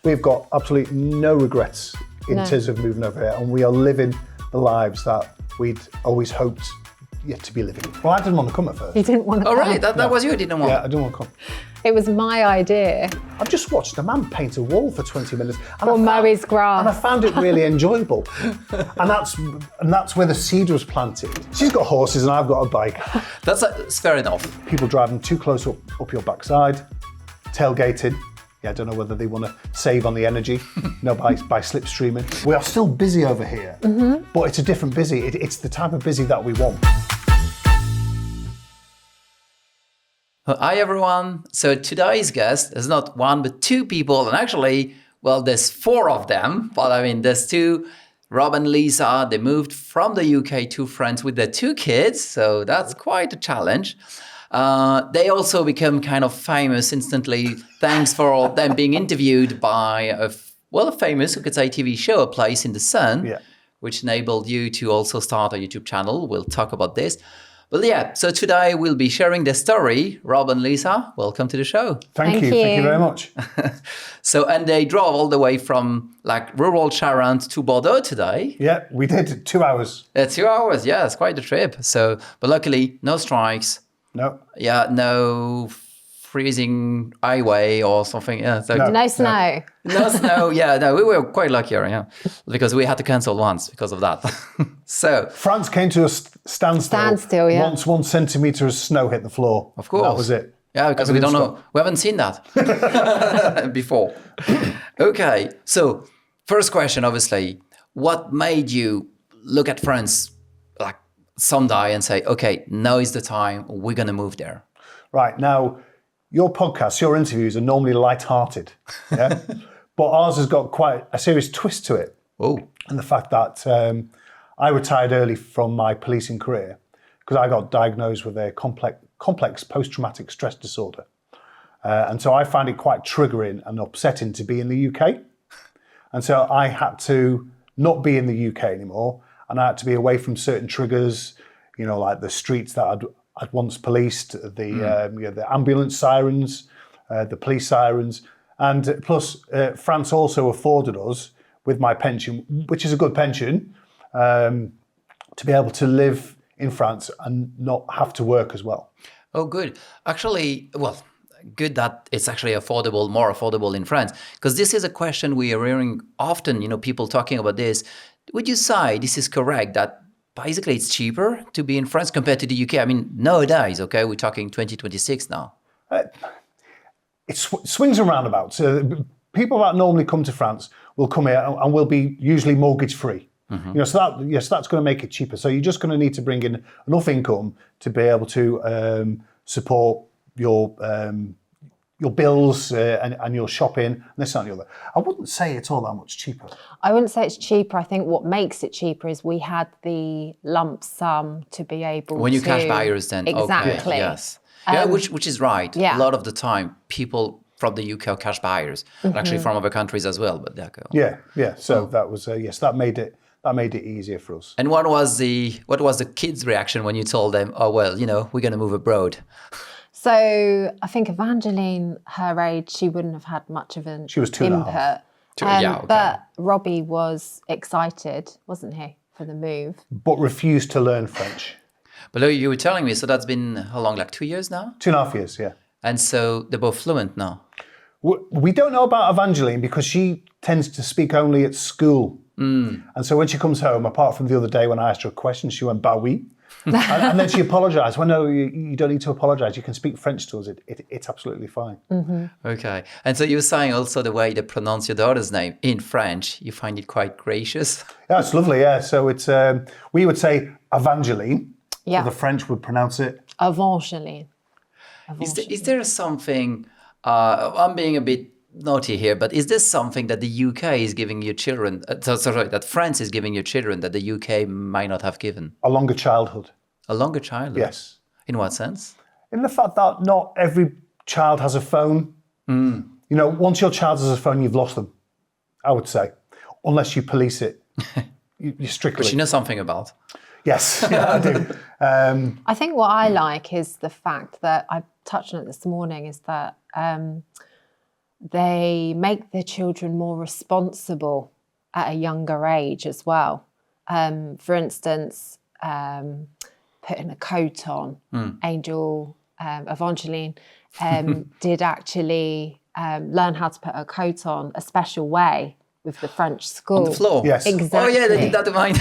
we've got absolutely no regrets in terms of moving over here, and we are living the lives that we'd always hoped to be living. Well, I didn't want to come at first. You didn't want to come. Really? That was you didn't want? Yeah, I didn't want to come. It was my idea. I've just watched a man paint a wall for 20 minutes. Or mow his grass. And I found it really enjoyable. and that's where the seed was planted. She's got horses and I've got a bike. That's fair enough. People driving too close up your backside, tailgating. Yeah, I don't know whether they want to save on the energy, by slipstreaming. We are still busy over here, but it's a different busy. It's the type of busy that we want. Hi everyone. So today's guest is not one but two people, and actually, well, there's four of them. But I mean, there's two. Rob and Lisa, they moved from the UK to France with their two kids, so that's quite a challenge. They also become kind of famous instantly, thanks for them being interviewed by a famous, we could say, TV show, A Place in the Sun, which enabled you to also start a YouTube channel. We'll talk about this. But yeah, so today we'll be sharing their story. Rob and Lisa, welcome to the show. Thank you very much. And they drove all the way from like rural Charente to Bordeaux today. Yeah, we did 2 hours. 2 hours, yeah, it's quite a trip. So, but luckily, no strikes. No. Yeah, no freezing highway or something. Yeah, so No snow. No snow. Yeah, no, we were quite lucky, because we had to cancel once because of that. So France came to a standstill. Yeah. Once 1 centimetre of snow hit the floor. Of course. That was it. Yeah, because we don't know. We haven't seen that before. Okay, so first question, obviously, what made you look at France like someday and say, okay, now is the time, we're going to move there? Right, now, your podcasts, your interviews are normally light-hearted, yeah? But ours has got quite a serious twist to it. Oh. And the fact that I retired early from my policing career because I got diagnosed with a complex post-traumatic stress disorder. And so I find it quite triggering and upsetting to be in the UK. And so I had to not be in the UK anymore, and I had to be away from certain triggers, like the streets that I'd once policed, the ambulance sirens, the police sirens, and plus France also afforded us with my pension, which is a good pension, to be able to live in France and not have to work as well. Oh, good. Actually, good that it's actually more affordable in France, because this is a question we are hearing often, people talking about this. Would you say this is correct, that basically it's cheaper to be in France compared to the UK? I mean, nowadays, okay, we're talking 2026 now. It swings and roundabouts. People that normally come to France will come here and will be usually mortgage free. Mm-hmm. So that's going to make it cheaper. So you're just going to need to bring in enough income to be able to support your bills and your shopping and this and the other. I wouldn't say it's all that much cheaper. I wouldn't say it's cheaper. I think what makes it cheaper is we had the lump sum to be able to... When you cash buyers then. Exactly. Okay, yes. Yeah, which is right. Yeah. A lot of the time, people from the UK are cash buyers, and actually from other countries as well. But yeah. So that was that made it easier for us. And what was the kids' reaction when you told them, oh well, we're going to move abroad? So I think Evangeline, her age, she wouldn't have had much of an She was 2.5. input. But Robbie was excited, wasn't he, for the move? But refused to learn French. But you were telling me, so that's been how long, like 2 years now? 2.5 years, yeah. And so they're both fluent now? We don't know about Evangeline because she tends to speak only at school. Mm. And so when she comes home, apart from the other day when I asked her a question, she went, bah oui. and then she apologised. Well, no, you don't need to apologise. You can speak French to us. It's absolutely fine. Mm-hmm. Okay. And so you were saying also the way they pronounce your daughter's name in French, you find it quite gracious? Yeah, it's lovely, yeah. So it's we would say Evangeline. Yeah. The French would pronounce it Evangeline. Is there something, I'm being a bit naughty here, but is this something that the UK is giving your children, that France is giving your children that the UK might not have given? a longer childhood. A longer childhood? Yes. In what sense? In the fact that not every child has a phone. Mm. Once your child has a phone, you've lost them, I would say, unless you police it. You strictly. Which you know something about. Yes, yeah, I do. I think what I like is the fact that I touched on it this morning is that they make their children more responsible at a younger age as well. For instance, putting a coat on. Angel, Evangeline, did actually learn how to put a coat on a special way with the French school. On the floor? Yes. Exactly. Oh yeah, they did that to mine.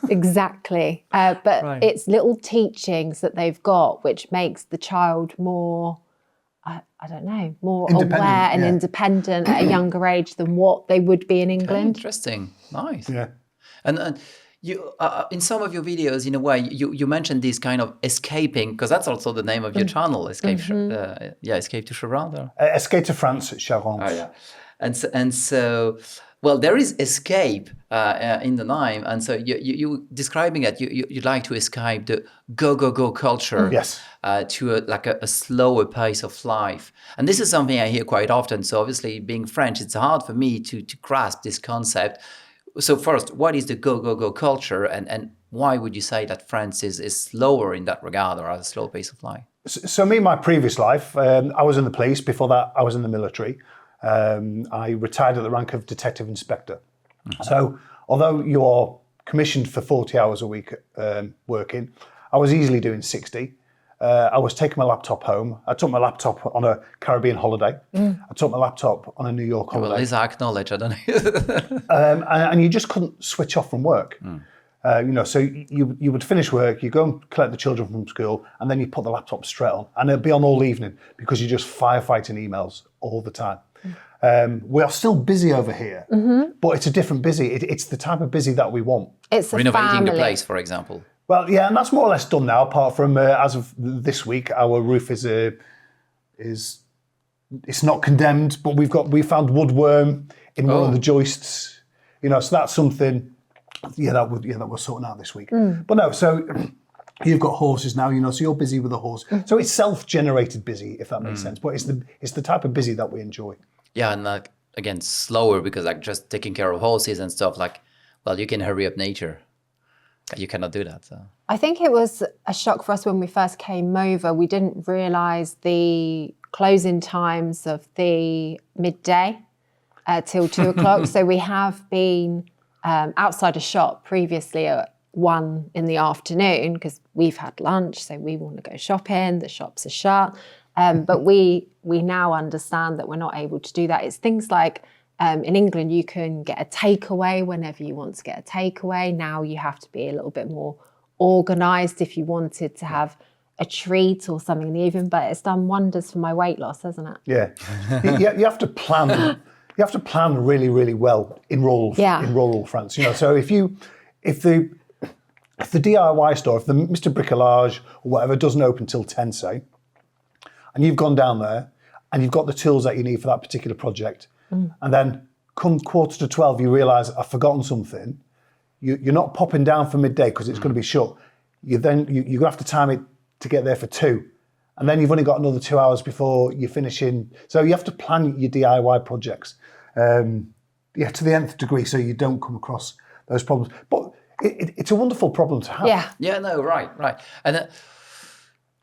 Exactly. But Right. it's little teachings that they've got which makes the child more, I don't know, more Independent, aware and yeah. independent at a younger age than what they would be in England. Interesting. Nice. Yeah. And you, in some of your videos, in a way, you mentioned this kind of escaping, because that's also the name of your channel, Escape. Escape to Charente. Escape to France at Charente. Oh yeah, and so well, there is escape in the name, and so you describing it. You like to escape the go culture. Yes. To a slower pace of life, and this is something I hear quite often. So obviously, being French, it's hard for me to grasp this concept. So first, what is the go culture, and why would you say that France is slower in that regard, or has a slow pace of life? So me, my previous life, I was in the police. Before that, I was in the military. I retired at the rank of detective inspector. So although you are commissioned for 40 hours a week working, I was easily doing 60. I was taking my laptop home. I took my laptop on a Caribbean holiday. I took my laptop on a New York holiday. Well, at least I acknowledge, I don't know. And you just couldn't switch off from work. So you would finish work, you go and collect the children from school, and then you put the laptop straight on, and it'd be on all evening because you're just firefighting emails all the time. We are still busy over here, but it's a different busy. It's the type of busy that we want. It's a Renovating family. the place, for example. Well, yeah, and that's more or less done now. Apart from as of this week, our roof is it's not condemned, but we found woodworm in one of the joists. So that's something. That we're sorting out this week. But no, so you've got horses now. So you're busy with the horse. So it's self-generated busy, if that makes sense. But it's the type of busy that we enjoy. Yeah, and again, slower because just taking care of horses and stuff. You can hurry up nature. You cannot do that. So. I think it was a shock for us when we first came over. We didn't realise the closing times of the midday till 2 o'clock. So we have been outside a shop previously at 1 in the afternoon because we've had lunch, so we want to go shopping. The shops are shut. But we now understand that we're not able to do that. It's things like in England, you can get a takeaway whenever you want to get a takeaway. Now you have to be a little bit more organised if you wanted to have a treat or something in the evening. But it's done wonders for my weight loss, hasn't it? Yeah, you have to plan. You have to plan really, really well in rural France. So if the DIY store, if the Mr. Bricolage or whatever doesn't open till 10, say, and you've gone down there and you've got the tools that you need for that particular project, and then come 11:45, you realise I've forgotten something. You're not popping down for midday because it's going to be shut. You're going to have to time it to get there for 2. And then you've only got another 2 hours before you're finishing. So you have to plan your DIY projects to the nth degree so you don't come across those problems. But it's a wonderful problem to have. Yeah. Yeah, no, right. And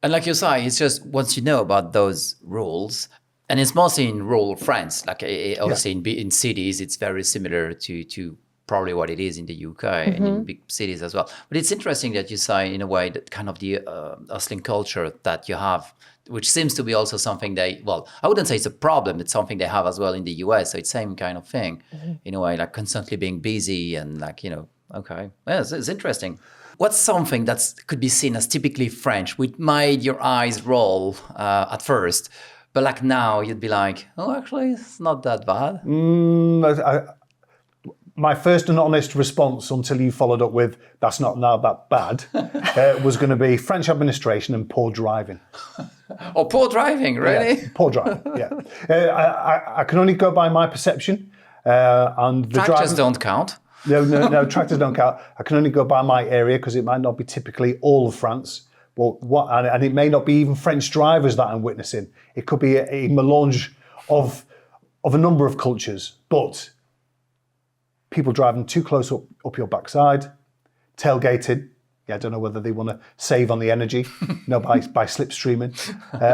like you say, it's just once you know about those rules, and it's mostly in rural France. Obviously in cities, it's very similar to probably what it is in the UK and in big cities as well. But it's interesting that you say, in a way, that kind of the hustling culture that you have, which seems to be also something I wouldn't say it's a problem, it's something they have as well in the US. So it's the same kind of thing, in a way, constantly being busy and okay. Yeah, it's interesting. What's something that could be seen as typically French, which made your eyes roll at first, but now you'd be like, oh, actually, it's not that bad? My first and honest response, until you followed up with, that's not now that bad, was going to be French administration and poor driving. Oh, poor driving, really? Yeah, poor driving, yeah. I can only go by my perception. And the Tractors don't count. No, tractors don't count. I can only go by my area because it might not be typically all of France. And it may not be even French drivers that I'm witnessing. It could be a melange of a number of cultures. But people driving too close up your backside, tailgated. Yeah, I don't know whether they want to save on the energy, by slipstreaming.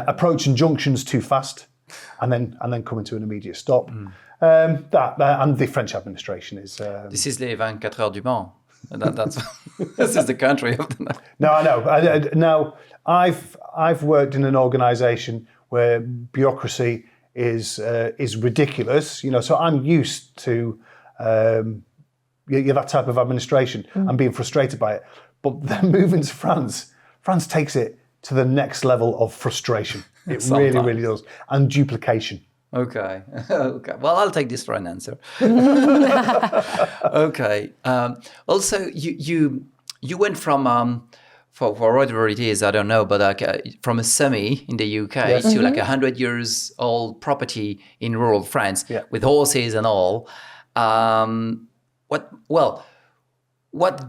Approaching junctions too fast. and then coming to an immediate stop. That and the French administration is. This is les 24 heures du Mans. That's this is the country of the. No, I know. Now, I've worked in an organisation where bureaucracy is ridiculous. So I'm used to that type of administration and being frustrated by it. But then moving to France takes it to the next level of frustration. It really, really does, and duplication. Okay. Okay. Well, I'll take this for an answer. Okay. Also, you went from for whatever it is, I don't know, but from a semi in the UK to like 100 years old property in rural France with horses and all. What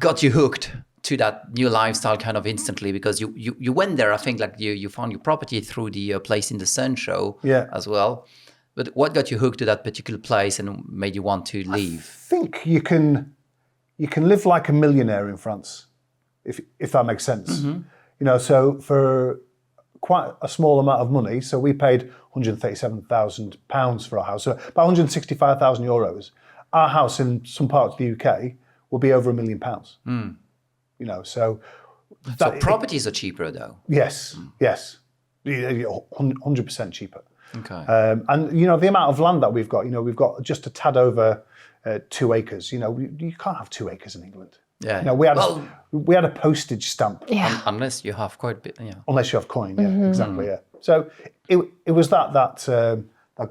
got you hooked to that new lifestyle kind of instantly? Because you went there, I think, like you found your property through the Place in the Sun show as well. But what got you hooked to that particular place and made you want to leave? I think you can live like a millionaire in France, if that makes sense. So for quite a small amount of money, so we paid £137,000 for our house, so about 165,000 euros. Our house in some parts of the UK will be over £1 million. So properties are cheaper though. Yes, 100% cheaper. Okay. And the amount of land that we've got just a tad over 2 acres. You can't have 2 acres in England. Yeah. We had a postage stamp. Yeah. Unless you have quite a bit. Yeah. Unless you have coin. Yeah. Exactly. Yeah. So it was that got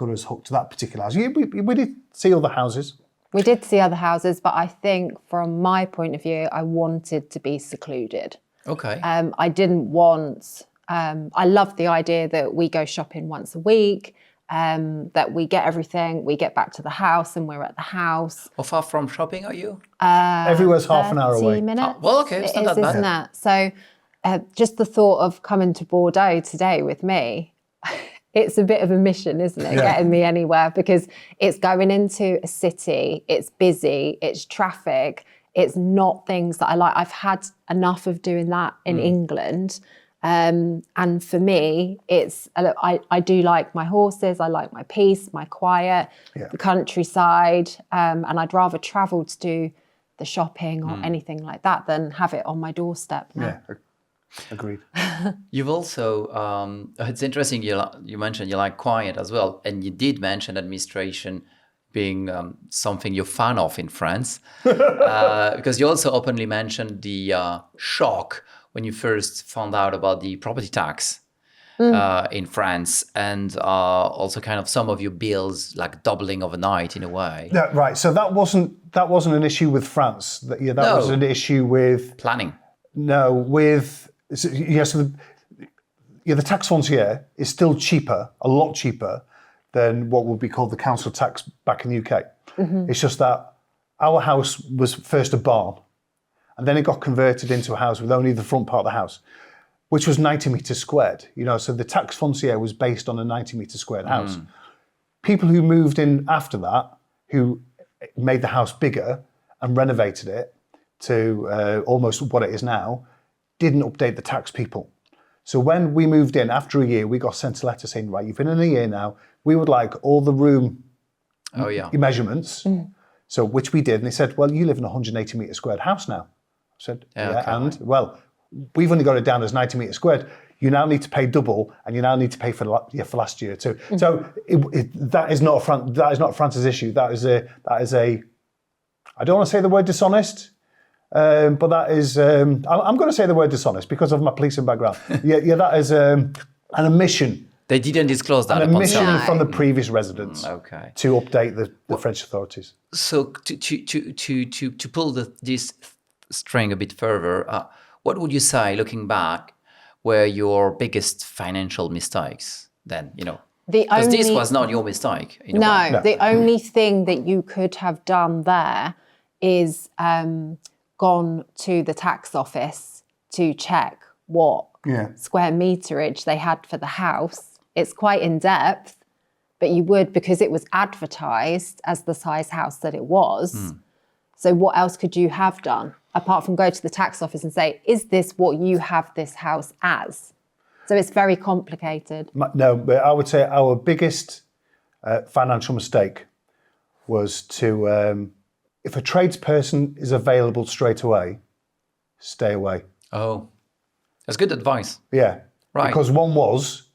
us hooked to that particular house. We did see other houses. We did see other houses, but I think from my point of view, I wanted to be secluded. Okay. I didn't want. I love the idea that we go shopping once a week, that we get everything, we get back to the house and we're at the house. How far from shopping are you? Everywhere's half an hour away. 30 minutes. Well, okay, it's not that bad. Isn't it? So just the thought of coming to Bordeaux today with me, it's a bit of a mission, isn't it? Yeah. Getting me anywhere, because it's going into a city, it's busy, it's traffic, it's not things that I like. I've had enough of doing that in England. And for me, I do like my horses, I like my peace, my quiet, the countryside, and I'd rather travel to do the shopping or anything like that than have it on my doorstep now. Yeah, agreed. You've also, it's interesting, you mentioned you like quiet as well, and you did mention administration being something you're fan of in France, because you also openly mentioned the shock when you first found out about the property tax in France, and also kind of some of your bills like doubling overnight in a way. Yeah, right. So that wasn't an issue with France. That was an issue with planning. No, with the tax foncière is still cheaper, a lot cheaper than what would be called the council tax back in the UK. It's just that our house was first a barn, and then it got converted into a house with only the front part of the house, which was 90 metres squared. So the tax foncière was based on a 90 metre squared house. People who moved in after that, who made the house bigger and renovated it to almost what it is now, didn't update the tax people. So when we moved in, after a year, we got sent a letter saying, right, you've been in a year now, we would like all the room measurements. So which we did, and they said, well, you live in a 180 metre squared house now. I said, and we've only got it down as 90 metres squared. You now need to pay double, and you now need to pay for last year too. So that is not France's issue. That is a. I don't want to say the word dishonest, but that is. I'm going to say the word dishonest because of my policing background. That is an omission. They didn't disclose that. An omission from the previous residents. Okay. To update the French authorities. So to pull this string a bit further, what would you say, looking back, were your biggest financial mistakes then? Because this was not your mistake. No, the only thing that you could have done there is gone to the tax office to check what square meterage they had for the house. It's quite in depth, but you would, because it was advertised as the size house that it was. So what else could you have done apart from go to the tax office and say, is this what you have this house as? So it's very complicated. No, but I would say our biggest financial mistake was to, if a tradesperson is available straight away, stay away. Oh, that's good advice. Yeah. Right. Because one was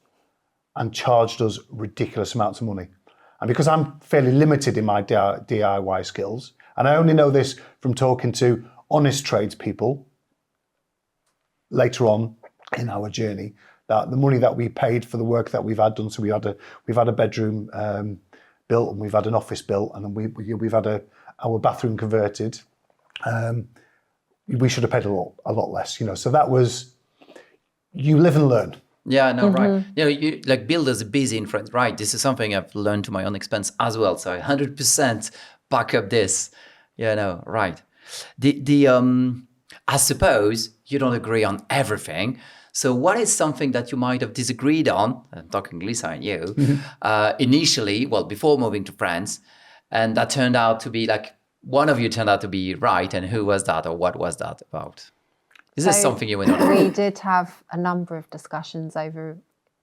and charged us ridiculous amounts of money. And because I'm fairly limited in my DIY skills, and I only know this from talking to honest tradespeople later on in our journey, that the money that we paid for the work that we've had done, so we've had a bedroom built, and we've had an office built, and we've had our bathroom converted. We should have paid a lot less, So that was, you live and learn. Yeah, no, right. You like builders are busy in France, right? This is something I've learned to my own expense as well. So I 100% back up this. Yeah, no, right. I suppose you don't agree on everything. So what is something that you might have disagreed on? I'm talking Lisa and you, initially, before moving to France, and that turned out to be like, one of you turned out to be right, and who was that, or what was that about? Is this something you went on? We did have a number of discussions over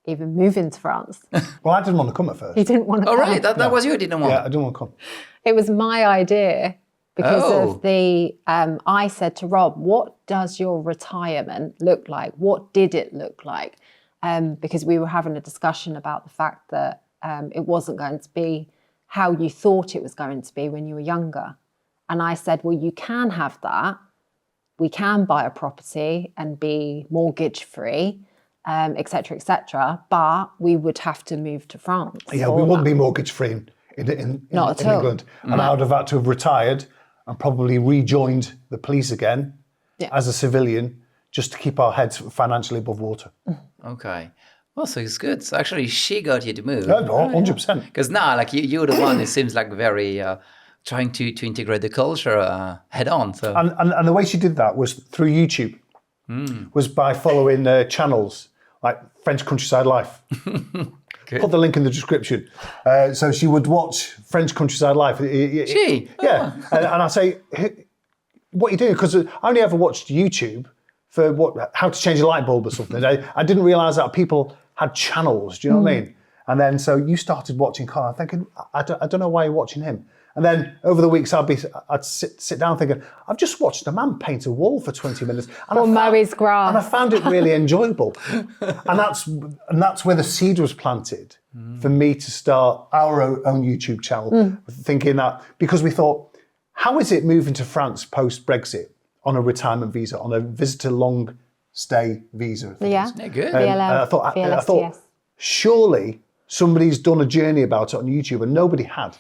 even moving to France. Well, I didn't want to come at first. He didn't want to come. Oh, right, that was you, didn't want. Yeah, I didn't want to come. It was my idea because of the, I said to Rob, what does your retirement look like? What did it look like? Because we were having a discussion about the fact that it wasn't going to be how you thought it was going to be when you were younger. And I said, well, you can have that. We can buy a property and be mortgage free, et cetera, but we would have to move to France. Yeah, we wouldn't be mortgage free in England. And I would have had to have retired and probably rejoined the police again as a civilian just to keep our heads financially above water. Okay. Well, so it's good. So actually, she got you to move. No, 100%. Because now, like you're the one who seems like very trying to integrate the culture head on. So and the way she did that was through YouTube, was by following channels like French Countryside Life. Put the link in the description. So she would watch French Countryside Life. She? Yeah. And I say, what are you doing? Because I only ever watched YouTube for how to change a light bulb or something. I didn't realise that people had channels. Do you know what I mean? And then so you started watching Carl, thinking, I don't know why you're watching him. And then over the weeks, I'd sit down thinking, I've just watched a man paint a wall for 20 minutes. Or mow his grass. And I found it really enjoyable. And that's where the seed was planted for me to start our own YouTube channel, thinking that, because we thought, how is it moving to France post-Brexit on a retirement visa, on a visitor long stay visa? Yeah, good. And I thought, surely somebody's done a journey about it on YouTube, and nobody had.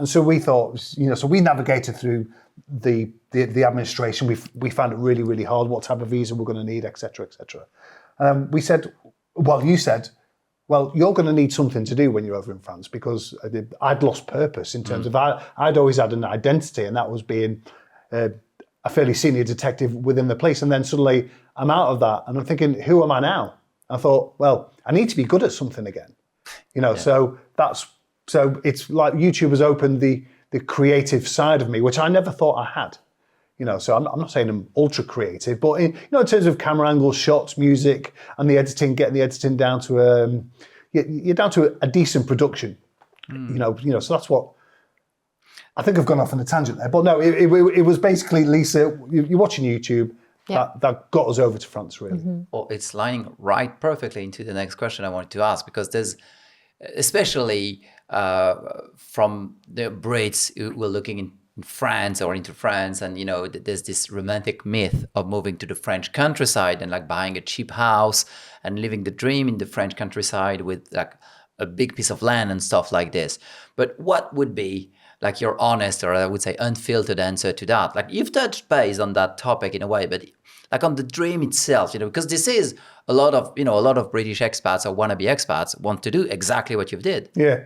And so we thought, so we navigated through the administration. We found it really, really hard, what type of visa we're going to need, et cetera, et cetera. We said, you said, you're going to need something to do when you're over in France, because I'd lost purpose in terms of, I'd always had an identity, and that was being a fairly senior detective within the police. And then suddenly I'm out of that, and I'm thinking, who am I now? I thought, I need to be good at something again. So it's like YouTube has opened the creative side of me, which I never thought I had. So I'm not saying I'm ultra creative, but in terms of camera angles, shots, music, and the editing, getting the editing down to you're down to a decent production. So that's what I think I've gone off on a tangent there. But no, it was basically, Lisa, you're watching YouTube. Yeah. That got us over to France, really. Well, it's lining right perfectly into the next question I wanted to ask, because there's, especially from the Brits who were looking in France or into France, and there's this romantic myth of moving to the French countryside and like buying a cheap house and living the dream in the French countryside with like a big piece of land and stuff like this. But what would be like your honest, or I would say unfiltered answer to that? Like, you've touched base on that topic in a way, but like on the dream itself, because this is a lot of British expats or wannabe expats want to do exactly what you've did. Yeah.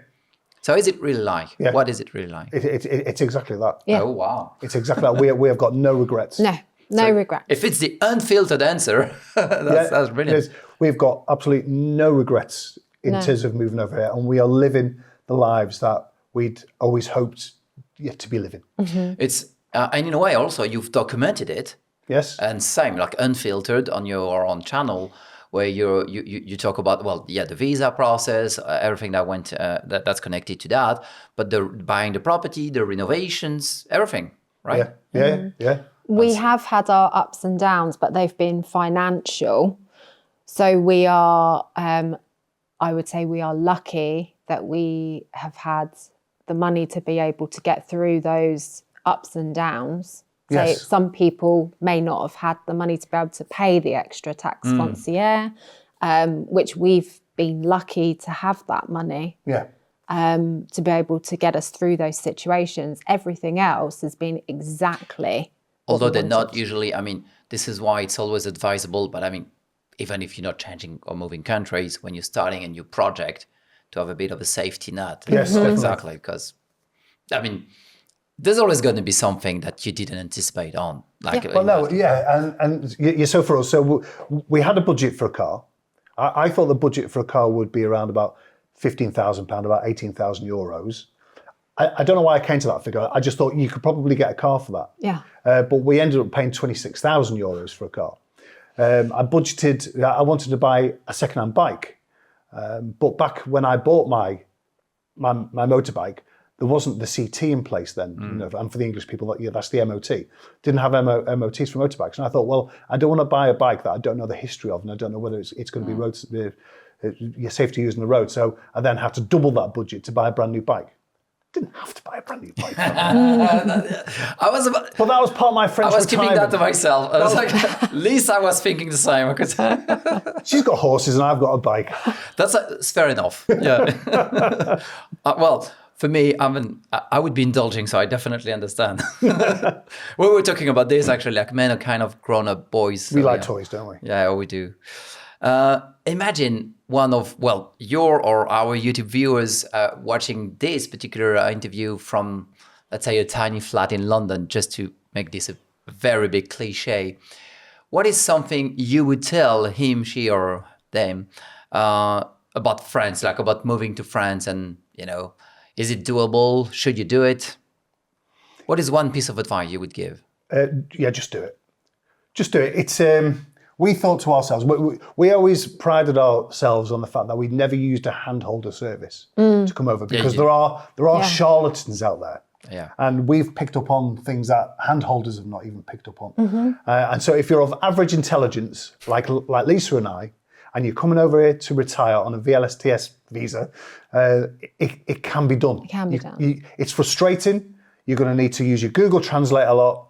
So is it really like? Yeah. What is it really like? It's exactly that. Yeah. Oh, wow. It's exactly that. We have got no regrets. No regrets. If it's the unfiltered answer, that's brilliant. We've got absolutely no regrets in terms of moving over here, and we are living the lives that we'd always hoped to be living. It's and in a way also you've documented it. Yes. And same, like unfiltered on your own channel, where you talk about, well, yeah, the visa process, everything that went that's connected to that, but the buying the property, the renovations, everything, right? Yeah. We have had our ups and downs, but they've been financial. So we are, I would say we are lucky that we have had the money to be able to get through those ups and downs. So Yes. some people may not have had the money to be able to pay the extra tax foncier, which we've been lucky to have that money. Yeah. To be able to get us through those situations. Everything else has been exactly what Although we they're not wanted. usually, I mean, this is why it's always advisable, but I mean, even if you're not changing or moving countries, when you're starting a new project, to have a bit of a safety net. Yes, definitely. Exactly. Because, I mean, there's always going to be something that you didn't anticipate on. Like, Well, no, yeah, and so for us, so we had a budget for a car. I thought the budget for a car would be around about £15,000, about 18,000 euros. I don't know why I came to that figure. I just thought you could probably get a car for that. Yeah. But we ended up paying 26,000 euros for a car. I budgeted, I wanted to buy a second-hand bike. But back when I bought my motorbike, there wasn't the CT in place then. You know, and for the English people, that's the MOT. Didn't have MOTs for motorbikes. And I thought, well, I don't want to buy a bike that I don't know the history of, and I don't know whether it's going to be you're safe to use on the road. So I then had to double that budget to buy a brand new bike. Didn't have to buy a brand new bike. I was about, But that was part of my friend's I was keeping that to retirement. myself. I was like, at least I was thinking the same. Because She's got horses and I've got a bike. that's fair enough. Yeah. Well, for me, I would be indulging, so I definitely understand. We were talking about this actually, like men are kind of grown-up boys. So We like yeah. toys, don't we? Yeah, we do. Imagine one of, well, your or our YouTube viewers watching this particular interview from, let's say, a tiny flat in London, just to make this a very big cliche. What is something you would tell him, she, or them about France, like about moving to France, and, you know, is it doable? Should you do it? What is one piece of advice you would give? Yeah, just do it. Just do it. It's we thought to ourselves, we always prided ourselves on the fact that we never used a handholder service to come over, because there are charlatans out there. Yeah. And we've picked up on things that handholders have not even picked up on. And so if you're of average intelligence, like Lisa and I, and you're coming over here to retire on a VLSTS visa, it can be done. It can be done. It's frustrating. You're going to need to use your Google Translate a lot.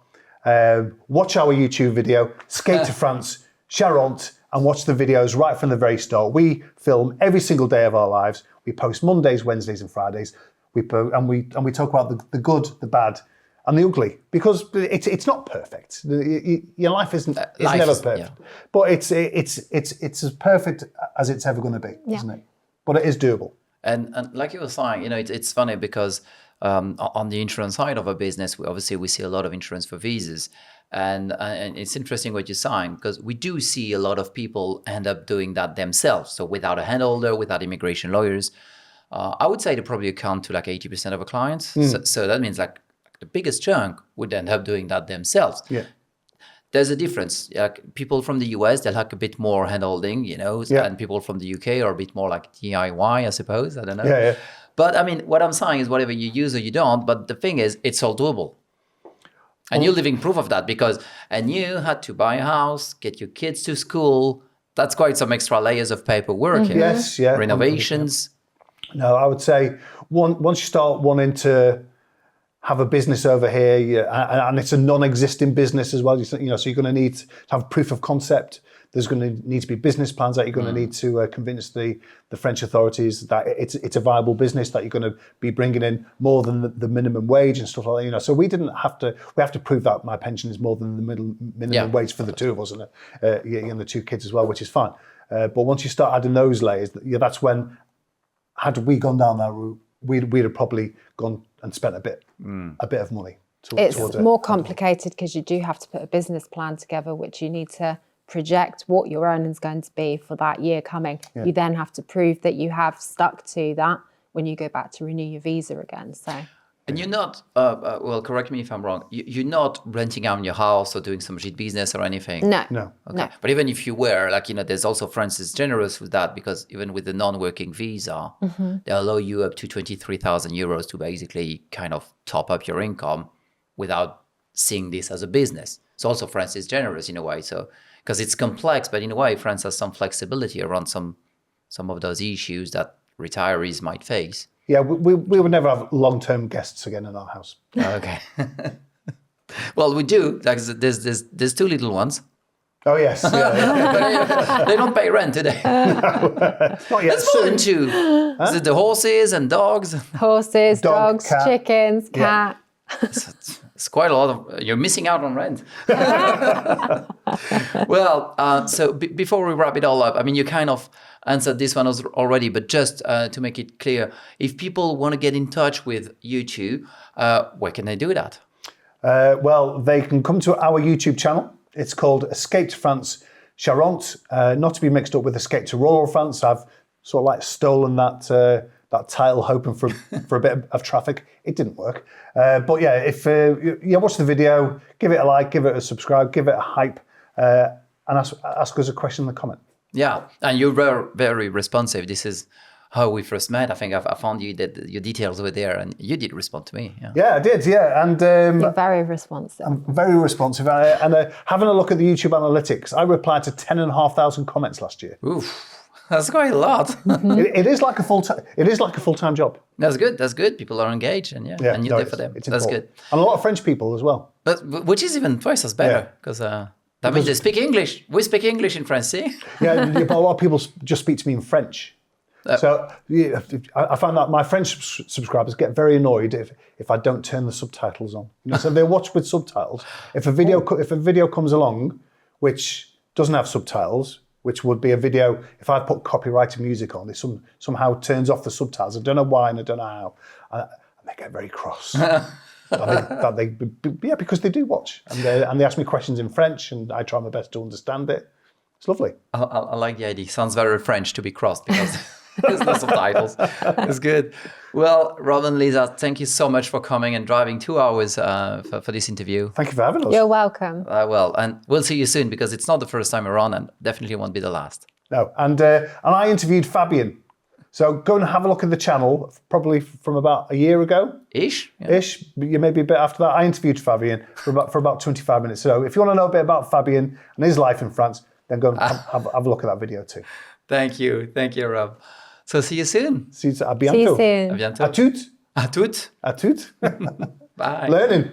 Watch our YouTube video, skate to France, Charente, and watch the videos right from the very start. We film every single day of our lives. We post Mondays, Wednesdays, and Fridays. We talk about the good, the bad, and the ugly, because it's not perfect. Your life is never perfect, but it's as perfect as it's ever going to be, isn't it? But it is doable. And like you were saying, you know, it's funny because on the insurance side of our business, we see a lot of insurance for visas. And it's interesting what you're saying, because we do see a lot of people end up doing that themselves. So without a handholder, without immigration lawyers, I would say they probably account to like 80% of our clients. So that means like the biggest chunk would end up doing that themselves. Yeah. There's a difference. Like people from the US, they'll like a bit more handholding, you know, and people from the UK are a bit more like DIY, I suppose. I don't know. Yeah. But I mean, what I'm saying is whatever you use or you don't, but the thing is, it's all doable. And you're living proof of that, and you had to buy a house, get your kids to school. That's quite some extra layers of paperwork. Mm-hmm. Yes, yeah. Renovations. No, I would say once you start wanting to have a business over here, and it's a non-existing business as well, you know, so you're going to need to have proof of concept. There's going to need to be business plans that you're going to need to convince the French authorities that it's a viable business, that you're going to be bringing in more than the minimum wage and stuff like that. You know, so we have to prove that my pension is more than the minimum wage for the two of us and the two kids as well, which is fine. But once you start adding those layers, that's when, had we gone down that route, we'd have probably gone and spent a bit of money. It's more complicated because you do have to put a business plan together, which you need to project what your earnings going to be for that year coming. You then have to prove that you have stuck to that when you go back to renew your visa again. So And you're not, well, correct me if I'm wrong, you're not renting out your house or doing some shit business or anything? No. No. Okay. No. But even if you were, like, there's also France is generous with that because even with the non-working visa, they allow you up to 23,000 euros to basically kind of top up your income without seeing this as a business. So also France is generous in a way. So, because it's complex, but in a way, France has some flexibility around some of those issues that retirees might face. Yeah, we would never have long-term guests again in our house. Okay. Well, we do. Like there's two little ones. Oh yes, yeah. They don't pay rent today. Not yet. That's more than two. Is it the horses and dogs? Horses, Dog, dogs, cat. chickens, Yeah. cat. It's quite a lot of. You're missing out on rent. Well, so before we wrap it all up, I mean, you kind of answered this one already, but just to make it clear, if people want to get in touch with you two, where can they do that? Well, they can come to our YouTube channel. It's called Escape to France Charente, not to be mixed up with Escape to Rural France. I've sort of like stolen that title, hoping for a bit of traffic. It didn't work. But yeah, if you watch the video, give it a like, give it a subscribe, give it a hype, and ask us a question in the comment. Yeah, and you were very responsive. This is how we first met. I think I found you that your details were there, and you did respond to me. Yeah, I did. Yeah, and You're very responsive. I'm very responsive. And having a look at the YouTube analytics, I replied to 10,500 comments last year. Oof, that's quite a lot. It is like a full-time job. That's good. That's good. People are engaged, and and you're there for them. It's That's important. good. And a lot of French people as well. But which is even twice as better because that means they speak English. We speak English in France, see? Yeah, but a lot of people just speak to me in French. So yeah, I find that my French subscribers get very annoyed if I don't turn the subtitles on. So they watch with subtitles. If a video comes along which doesn't have subtitles, which would be a video if I put copyrighted music on, it somehow turns off the subtitles. I don't know why and I don't know how. And they get very cross. Because they do watch and they ask me questions in French and I try my best to understand it. It's lovely. I like the idea. Sounds very French to be crossed because there's no subtitles. It's good. Well, Rob and Lisa, thank you so much for coming and driving 2 hours for this interview. Thank you for having us. You're welcome. Well, and we'll see you soon because it's not the first time around and definitely won't be the last. No, and I interviewed Fabian. So go and have a look at the channel, probably from about a year ago. Ish? Yeah. Ish, maybe a bit after that. I interviewed Fabian for about 25 minutes. So if you want to know a bit about Fabian and his life in France, then go and have a look at that video too. Thank you, Rob. So see you soon. See you See you soon. À bientôt. À toutes. À toutes. À toutes. Bye. Learning.